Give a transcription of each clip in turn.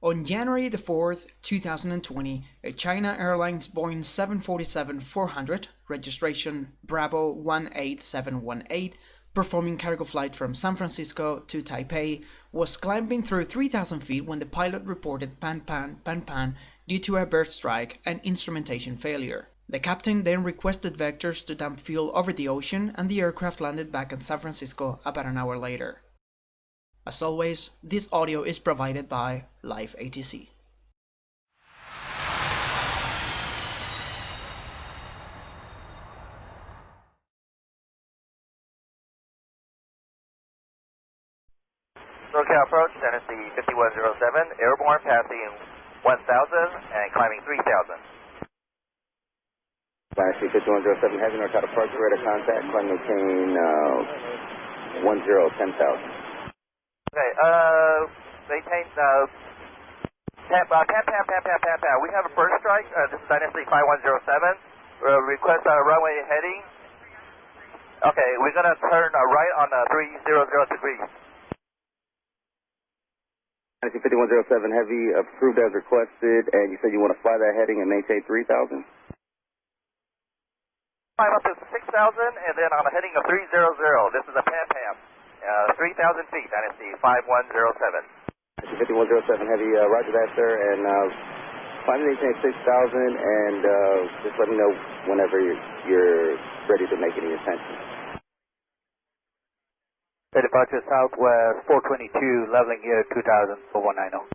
On January the 4th, 2020, a China Airlines Boeing 747-400, registration Bravo 18718, performing cargo flight from San Francisco to Taipei, was climbing through 3,000 feet when the pilot reported pan due to a bird strike and instrumentation failure. The captain then requested vectors to dump fuel over the ocean, and the aircraft landed back in San Francisco about an hour later. As always, this audio is provided by Live ATC. SoCal approach, Tennessee 5107, airborne passing 1000 and climbing 3000. Tennessee 5107, heavy north out of approach, radar contact, climb maintain 10,000. Okay, maintain, Pan. We have a bird strike, this is Dynasty 5107, request runway heading. Okay, we're going to turn right on 300 degrees. Tennessee 5107, heavy, approved as requested, and you said you want to fly that heading and maintain 3,000? Climb up to 6,000, and then on a heading of 300. This is a Pan. 3,000 feet, Dynasty 5107. Tennessee 5107, heavy, roger that, sir, and climb maintain 6,000, and just let me know whenever you're ready to make any attention. Departure Southwest 422, leveling here 2000 for 190.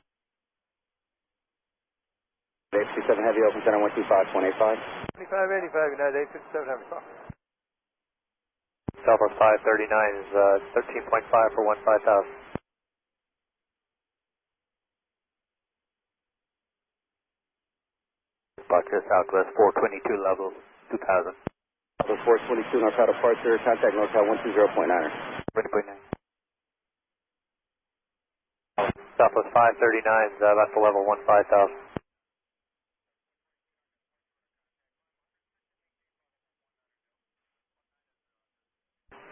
867 heavy, open center 125.85. 2585, United 857, heavy. Southwest 539 is 13.5 for 15,000. Departure Southwest 422, level 2000. Southwest 422, northbound departure, contact NorCal 120.9. 20.9. Southwest 539 is that's the level 15,000.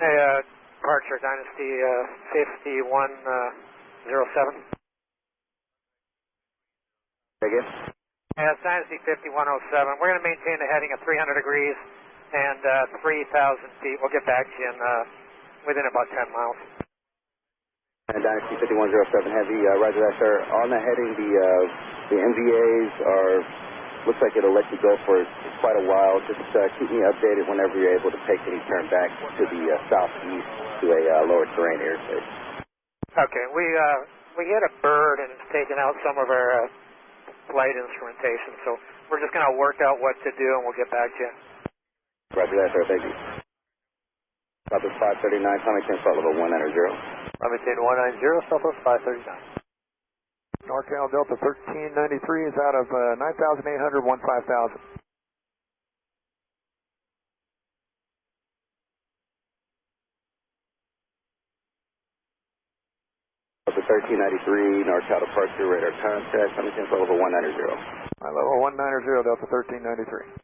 Hey, departure Dynasty 5107. Again? Yeah, it's Dynasty 5107. We're going to maintain the heading of 300 degrees and 3,000 feet. We'll get back to you in, within about 10 miles. And Dynasty 5107 heavy, roger that, sir. On the heading, the MVAs are, looks like it'll let you go for quite a while. Just keep me updated whenever you're able to take any turn back to the southeast to a lower terrain airspace. Okay, we hit a bird and it's taken out some of our flight instrumentation, so we're just going to work out what to do and we'll get back to you. Roger that, sir. Thank you. Southwest 539, Tommy 10 flight level 190. Maintain 190, Southwest 539. NorCal Delta 1393 is out of 9,800, 15,000. Delta 1393, NorCal departure, radar contact, Tommy 10 flight level 190. Level 190, Delta 1393.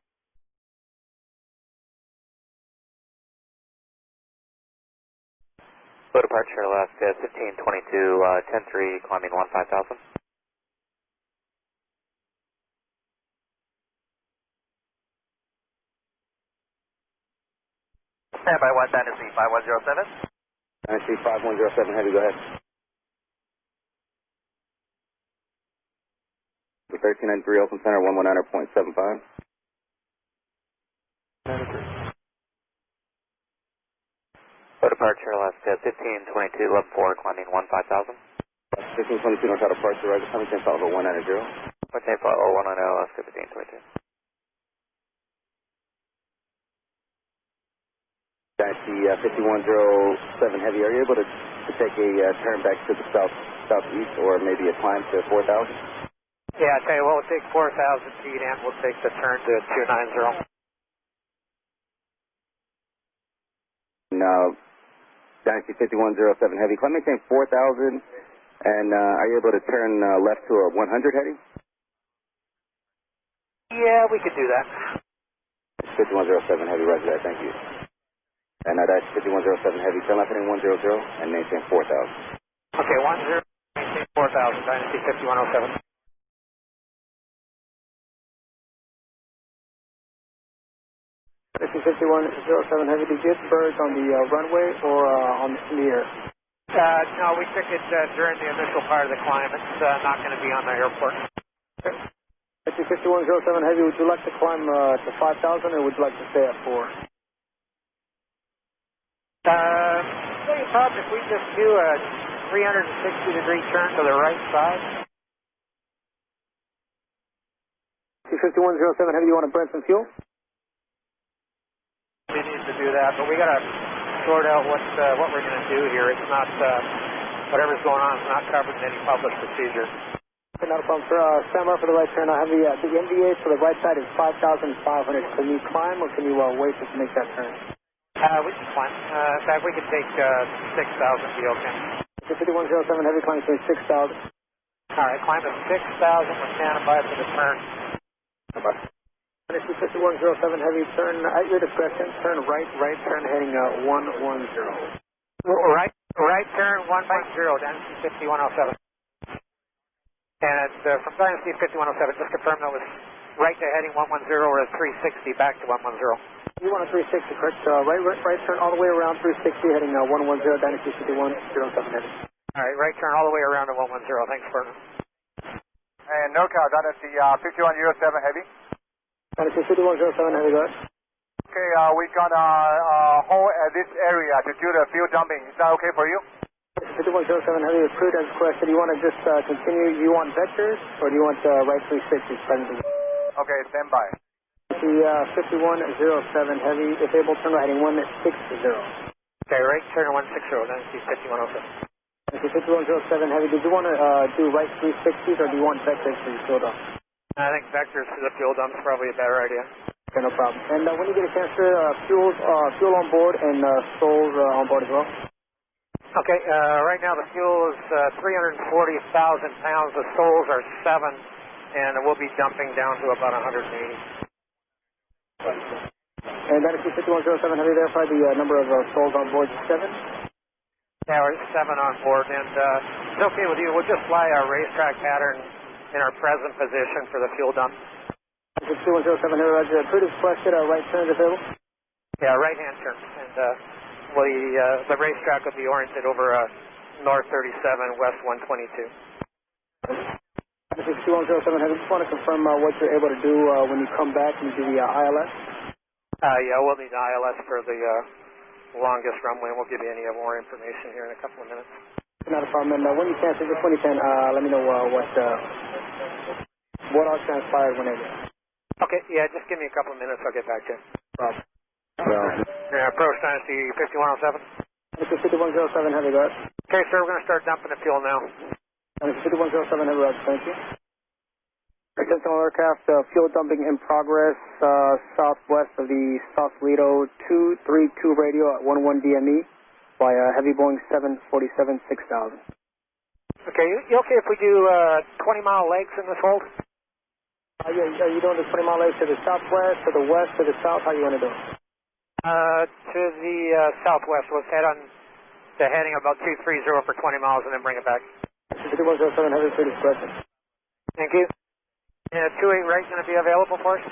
Departure Alaska 1522, 10-3, climbing 15,000. Stand by 1 Dynasty 5107. Dynasty 5107 heavy, go ahead. 1393, open center 119.75. 93. Departure Alaska 1522, level 4, climbing 15,000. 1522, northbound departure, roger, Tommy 10 flight level 190. 10 flight level 190, Alaska 1522. Dynasty 5107 heavy, are you able to take a turn back to the southeast or maybe a climb to 4,000? Yeah, I tell you what, we'll take 4,000 feet and we'll take the turn to 290. No. Dynasty 5107 heavy, climb maintain 4,000, and are you able to turn left to a 100 heading? Yeah, we could do that. 5107 heavy, roger that, thank you. And that's 5107 heavy, turn left heading 100 and maintain 4,000. Okay, 10, maintain 4,000. Dynasty 5107. Dynasty 5107 Heavy, did you get birds on the runway or in the air? No, we took it during the initial part of the climb. It's not going to be on the airport. Okay. Dynasty 5107 Heavy, would you like to climb to 5,000 or would you like to stay at 4? Probably if we just do a 360-degree turn to the right side. 5107 Heavy, you want to burn some fuel? We need to do that, but we got to sort out what we're going to do here. It's not whatever's going on is not covered in any published procedure. Okay, not a problem, sir. Stand by for the right turn. I have the MVA for the right side is 5,500. Can you climb or can you wait to make that turn? We can climb. In fact, we could take 6,000 be okay. 5107 Heavy, climbing to 6,000. All right, climb to 6,000. We're standing by for the turn. Bye-bye. Dynasty 5107 Heavy, turn at your discretion. Turn right turn heading 110. Right turn 110, Dynasty 5107. And it's from Dynasty 5107, just confirm that was right to heading 110 or a 360 back to 110. You want a 360, correct? Right turn all the way around 360 heading 110, Dynasty 5107 Heavy. All right, right turn all the way around to 110. Thanks, Vernon. And NorCal, Dynasty 5107 Heavy. Dynasty 5107 Heavy, go ahead. Okay, we're gonna hold at this area to do the fuel dumping. Is that okay for you? 5107 Heavy, the crew has requested. You want to just continue, you want vectors or do you want right 360s presently? Okay, stand by. The 5107 Heavy, if able, turn right heading 160. Okay, right turn 160, Dynasty 5107. Dynasty 5107 Heavy, did you want to do right 360s or do you want vectors for your fuel dump? I think vectors for the fuel dump is probably a better idea. Okay, no problem. And when you get a chance, sir, fuel on board and souls on board as well? Okay, right now the fuel is 340,000 pounds. The souls are 7, and we'll be dumping down to about 180. And Dynasty 5107 Heavy, verify the number of souls on board 7? Yeah, we're 7 on board, and it's okay with you. We'll just fly our racetrack pattern in our present position for the fuel dump. 5107 Heavy, Roger. Crew requested right turns available? Yeah, right-hand turn, and the racetrack will be oriented over North 37, West 122. 5107 Heavy, just want to confirm what you're able to do when you come back and do the ILS? Yeah, we'll need ILS for the longest runway, and we'll give you any more information here in a couple of minutes. Not a problem. And when you can, so just when you can, let me know what all transpired whenever. Okay, yeah, just give me a couple of minutes. I'll get back to you. Problem. Approach Dynasty 5107. Dynasty 5107 Heavy, go ahead. Okay, sir, we're going to start dumping the fuel now. Dynasty 5107 Heavy, Roger. Thank you. Attention aircraft, fuel dumping in progress southwest of the Sausalito 232 radio at 11 DME by heavy Boeing 747-6000. Okay, you okay if we do 20-mile legs in this hold? Yeah, are you doing the 20-mile legs to the southwest, to the west, to the south? How are you going to do it? To the southwest. Let's head on to heading about 230 for 20 miles and then bring it back. 5107 Heavy, for discretion. Thank you. 28 right going to be available for us?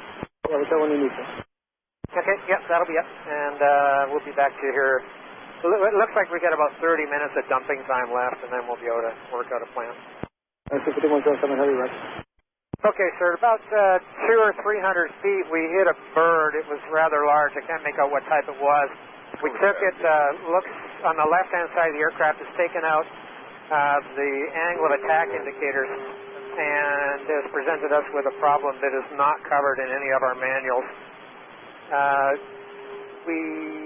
Yeah, whichever one you need to. Okay, yep, that'll be it. And we'll be back to you here. It looks like we got about 30 minutes of dumping time left, and then we'll be able to work out a plan. 5107 Heavy, right. Okay, sir, about 200 or 300 feet, we hit a bird. It was rather large. I can't make out what type it was. We took it, looks on the left-hand side of the aircraft. It's taken out the angle of attack indicators and has presented us with a problem that is not covered in any of our manuals.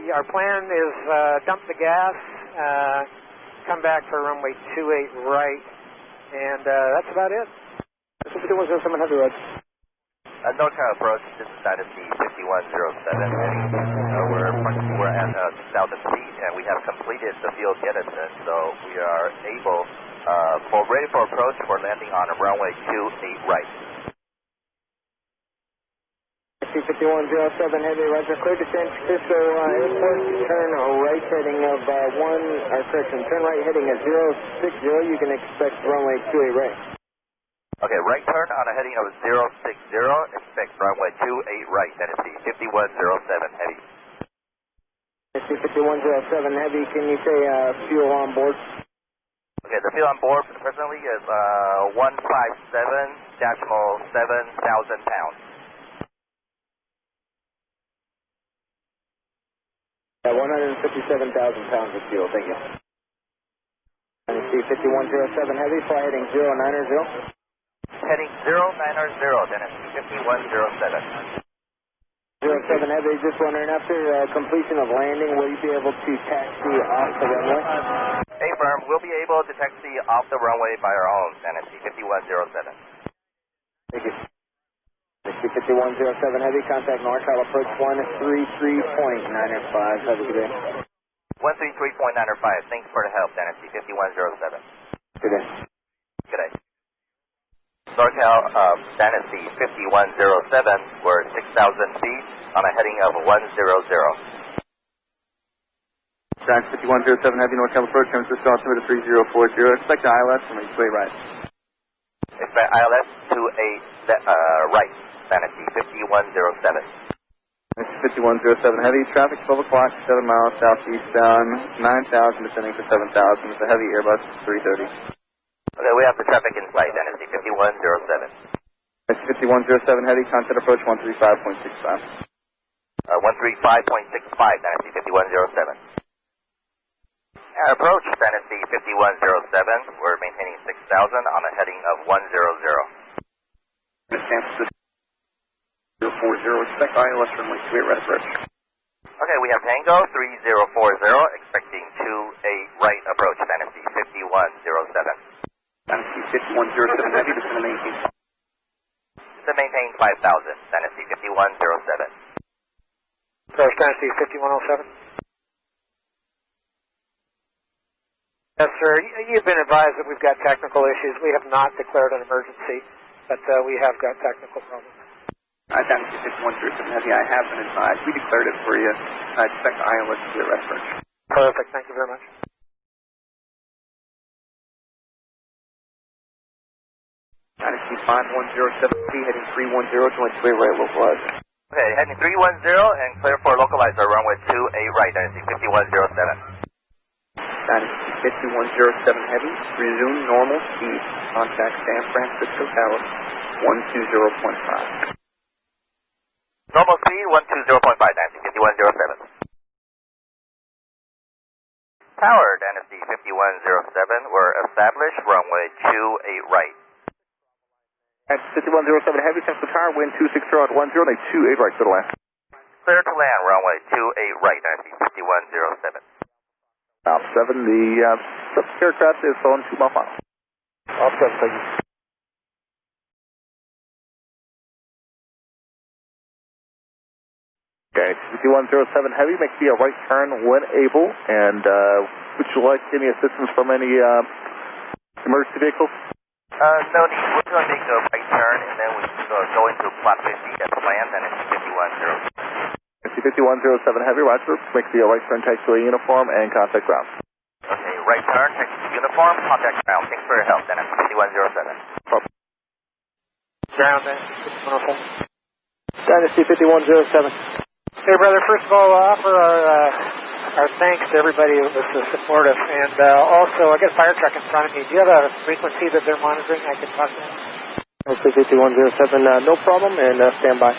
Our plan is dump the gas, come back for runway 28 right, and that's about it. 5107 Heavy, right. NorCal approach, this is Dynasty 5107 heading. We're at 6,000 feet, and we have completed the fuel jettison, so we are able, ready for approach for landing on runway 28 right. Dynasty 5107 Heavy, roger. Clear to San Francisco Airport. Turn right heading of turn right heading at 060. You can expect runway 28 right. Okay, right turn on a heading of 060. Expect runway 28 right, Tennessee 5107 Heavy. Dynasty 5107 Heavy, can you say fuel on board? Okay, the fuel on board presently is 157.7,000 pounds. Yeah, 157,000 pounds of fuel, thank you. Dynasty 5107 Heavy, fly heading 090. Heading 090, Tennessee 5107. 07 Heavy, just wondering, after completion of landing, will you be able to taxi off the runway? Affirm, we'll be able to taxi off the runway by our own, Tennessee 5107. Thank you. Dynasty 5107 Heavy, contact NorCal approach 133.95. Have a good day. 133.95, thanks for the help, Tennessee 5107. Good day. Good day. NorCal Dynasty 5107, we're 6,000 feet on a heading of 100. Dynasty 5107 Heavy, NorCal approach, San Francisco, altimeter 3040. Expect ILS from a right. Expect ILS to a right, Dynasty 5107. Dynasty 5107 Heavy, traffic 12 o'clock, 7 miles southeastbound, 9,000 descending for 7,000. It's a heavy Airbus 330. Okay, we have the traffic in sight, Dynasty 5107. Dynasty 5107 Heavy, contact approach 135.65. 135.65, Dynasty 5107. Approach, Dynasty 5107, we're maintaining 6,000 on a heading of 100. San Francisco 040, expect ILS runway 28 right approach. Okay, we have Tango 3040, expecting 28 right approach, Dynasty 5107. Dynasty 5107 Heavy, just going to maintain. To maintain 5,000, Dynasty 5107. First Dynasty 5107. Yes, sir. You've been advised that we've got technical issues. We have not declared an emergency, but we have got technical problems. Dynasty 5107 Heavy, I have been advised. We declared it for you. I expect ILS to be at approach. Perfect. Thank you very much. Dynasty 5107P, heading 310, join 28 right, localize. Okay, heading 310 and clear for localizer, runway 28 right, Dynasty 5107. Dynasty 5107 Heavy, resume normal speed, contact San Francisco Tower, 120.5. Normal speed 120.5, Dynasty 5107. Tower, Dynasty 5107, we're established, runway 28 right. Dynasty 5107 Heavy, San Francisco Tower, wind 260 at 10, they 28 right, to the left. Clear to land, runway 28 right, Dynasty 5107. 7, the subject aircraft is on 2 mile final. Off 7, thank you. Okay, 5107 Heavy, make me a right turn when able, and would you like any assistance from any emergency vehicles? No need, we're going to make a right turn, and then we go into plot 50 as planned, and it's 5107. 5107 Heavy, roger, make me a right turn, taxiway uniform, and contact ground. Okay, right turn, taxi uniform, contact ground. Thanks for your help, then it's 5107. Ground, Dynasty 5107. Dynasty 5107. Hey, brother, first of all, offer our thanks to everybody that was supportive. And also, I got a fire truck in front of me. Do you have a frequency that they're monitoring I can talk to them? Dynasty 5107, no problem, and stand by.